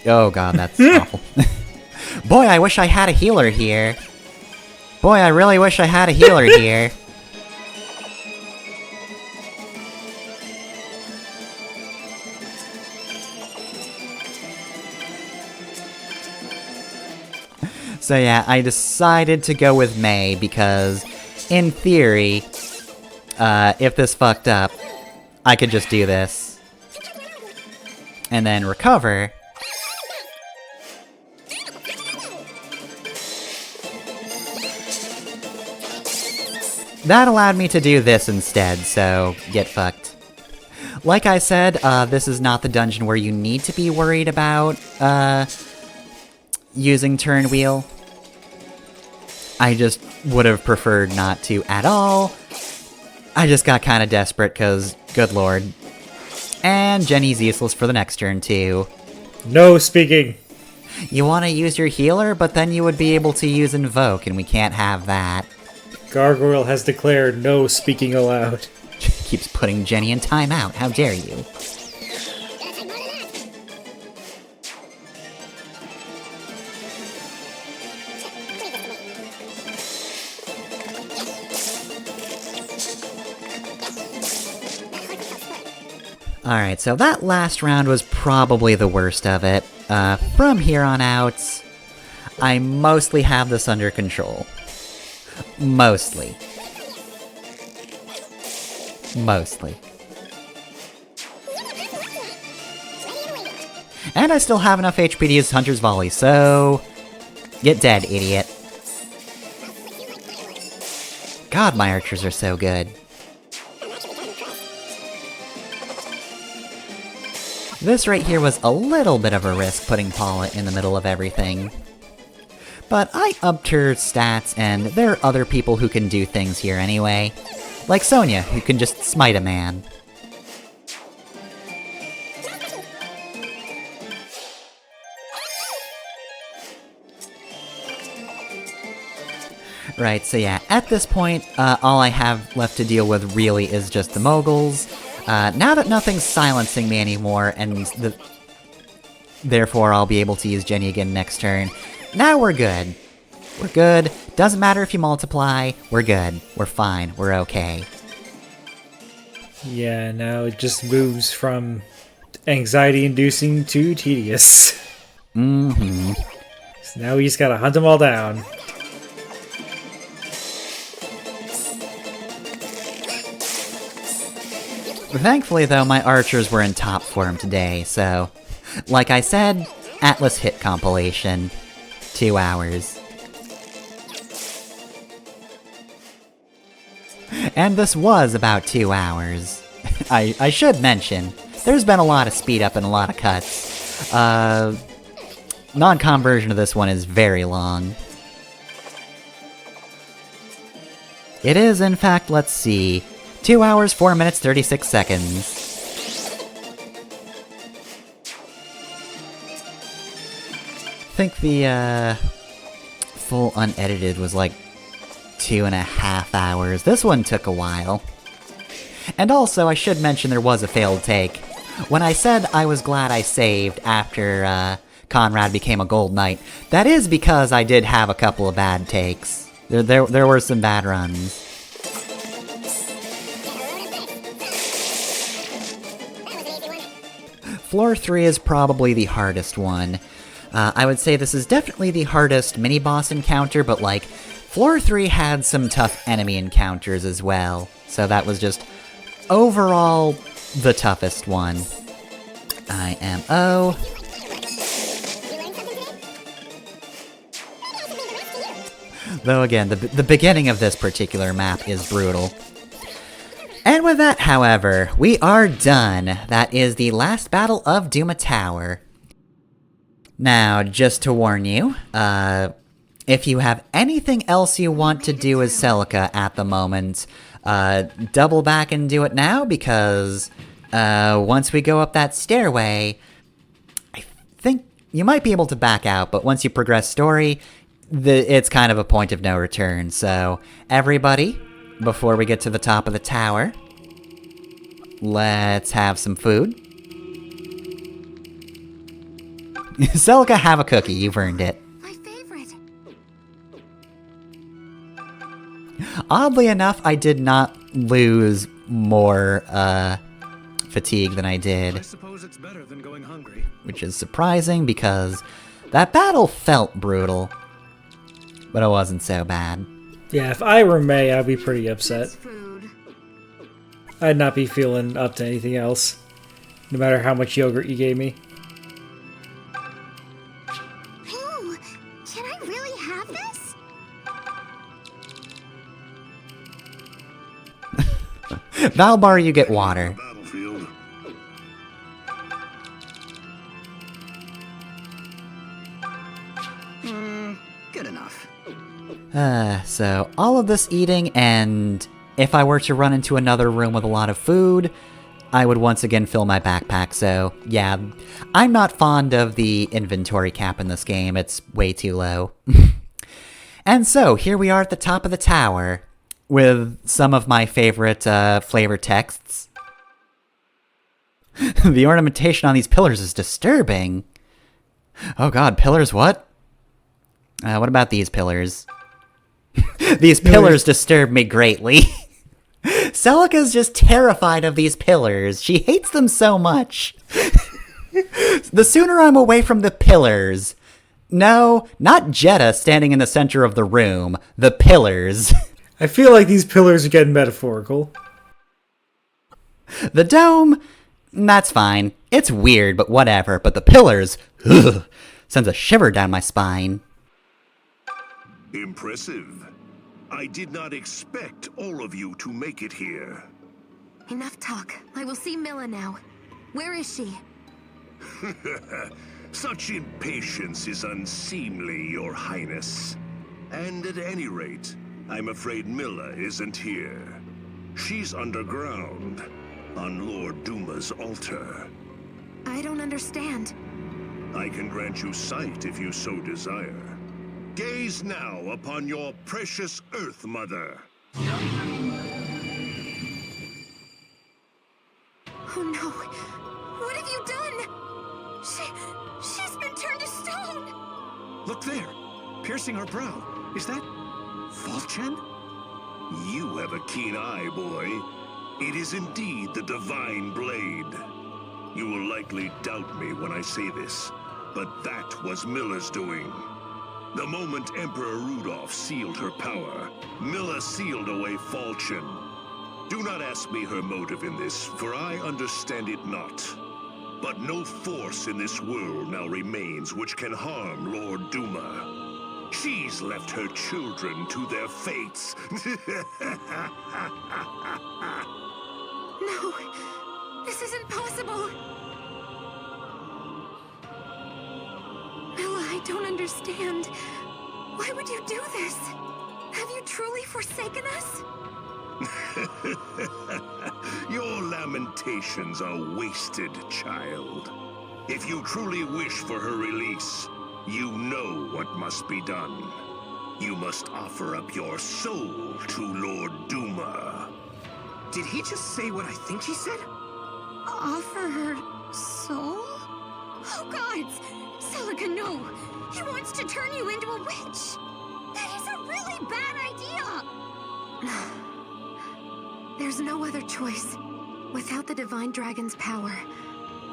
Oh god, that's awful. Boy, I wish I had a healer here. Boy, I really wish I had a healer here. So yeah, I decided to go with May because, in theory, if this fucked up, I could just do this. And then recover. That allowed me to do this instead, so get fucked. Like I said, this is not the dungeon where you need to be worried about, using turn wheel. I just would have preferred not to at all. I just got kind of desperate because, good lord. And Jenny's useless for the next turn too. No speaking. You want to use your healer, but then you would be able to use Invoke, and we can't have that. Gargoyle has declared no speaking aloud. Keeps putting Jenny in timeout, how dare you. Alright, so that last round was probably the worst of it. From here on out, I mostly have this under control. Mostly. And I still have enough HP to use Hunter's Volley, so... Get dead, idiot. God, my archers are so good. This right here was a little bit of a risk, putting Paula in the middle of everything. But I upped her stats, and there are other people who can do things here anyway. Like Sonya, who can just smite a man. Right, so yeah, at this point, all I have left to deal with really is just the moguls. Now that nothing's silencing me anymore, and therefore I'll be able to use Jenny again next turn, now we're good. We're good. Doesn't matter if you multiply, we're good. We're fine. We're okay. Yeah, now it just moves from anxiety-inducing to tedious. Mm-hmm. So now we just gotta hunt them all down. Thankfully, though, my archers were in top form today, so... Like I said, Atlas hit compilation. 2 hours. And this was about 2 hours. I should mention, there's been a lot of speed up and a lot of cuts. Non-com version of this one is very long. It is, in fact, let's see, 2 hours, 4 minutes, 36 seconds. I think the, full unedited was like 2.5 hours. This one took a while. And also, I should mention there was a failed take. When I said I was glad I saved after, Conrad became a gold knight, that is because I did have a couple of bad takes. There were some bad runs. Floor 3 is probably the hardest one. I would say this is definitely the hardest mini-boss encounter, but like, Floor 3 had some tough enemy encounters as well, so that was just overall the toughest one. IMO. Though again, the beginning of this particular map is brutal. And with that, however, we are done. That is the last battle of Duma Tower. Now, just to warn you, if you have anything else you want to do as Celica at the moment, double back and do it now, because once we go up that stairway, I think you might be able to back out, but once you progress story, it's kind of a point of no return. So, everybody, before we get to the top of the tower, let's have some food. Celica, have a cookie. You've earned it. My favorite. Oddly enough, I did not lose more, fatigue than I did. I suppose it's better than going hungry. Which is surprising, because that battle felt brutal. But it wasn't so bad. Yeah, if I were May, I'd be pretty upset. It's food. I'd not be feeling up to anything else, no matter how much yogurt you gave me. Ooh, can I really have this? Valbar, you get water. Battlefield. Good enough. So all of this eating, and if I were to run into another room with a lot of food, I would once again fill my backpack. So yeah, I'm not fond of the inventory cap in this game. It's way too low. And so here we are at the top of the tower with some of my favorite flavor texts. The ornamentation on these pillars is disturbing. Oh god, pillars what? What about these pillars? These pillars disturb me greatly. Celica's just terrified of these pillars. She hates them so much. The sooner I'm away from the pillars... No, not Jeddah standing in the center of the room. The pillars. I feel like these pillars are getting metaphorical. The dome... That's fine. It's weird, but whatever. But the pillars... Ugh, sends a shiver down my spine. Impressive. I did not expect all of you to make it here. Enough talk. I will see Milla now. Where is she? Such impatience is unseemly, Your Highness. And at any rate, I'm afraid Milla isn't here. She's underground, on Lord Duma's altar. I don't understand. I can grant you sight if you so desire. Gaze now upon your precious Earth Mother. Oh no! What have you done? She's been turned to stone! Look there, piercing her brow. Is that Falchen? You have a keen eye, boy. It is indeed the divine blade. You will likely doubt me when I say this, but that was Milla's doing. The moment Emperor Rudolph sealed her power, Milla sealed away Falchen. Do not ask me her motive in this, for I understand it not. But no force in this world now remains which can harm Lord Duma. She's left her children to their fates. No, this isn't possible. Milla, I don't understand. Why would you do this? Have you truly forsaken us? Your lamentations are wasted, child. If you truly wish for her release, you know what must be done. You must offer up your soul to Lord Duma. Did he just say what I think he said? Offer her soul? Oh, gods! Celica, no! He wants to turn you into a witch! That is a really bad idea! There's no other choice. Without the Divine Dragon's power,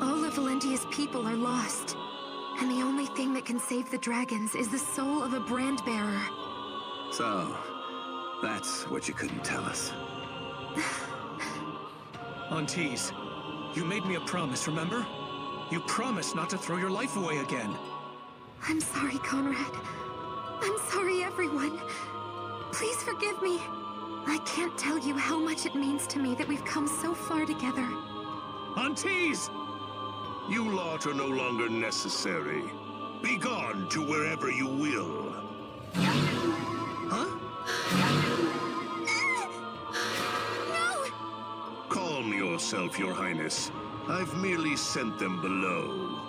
all of Valentia's people are lost. And the only thing that can save the dragons is the soul of a brand bearer. So, that's what you couldn't tell us. Aunties, you made me a promise, remember? You promised not to throw your life away again. I'm sorry, Conrad. I'm sorry, everyone. Please forgive me. I can't tell you how much it means to me that we've come so far together. Aunties! You lot are no longer necessary. Be gone to wherever you will. Huh? No! Calm yourself, Your Highness. I've merely sent them below.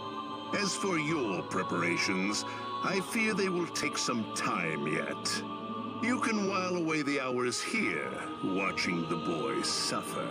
As for your preparations, I fear they will take some time yet. You can while away the hours here, watching the boys suffer.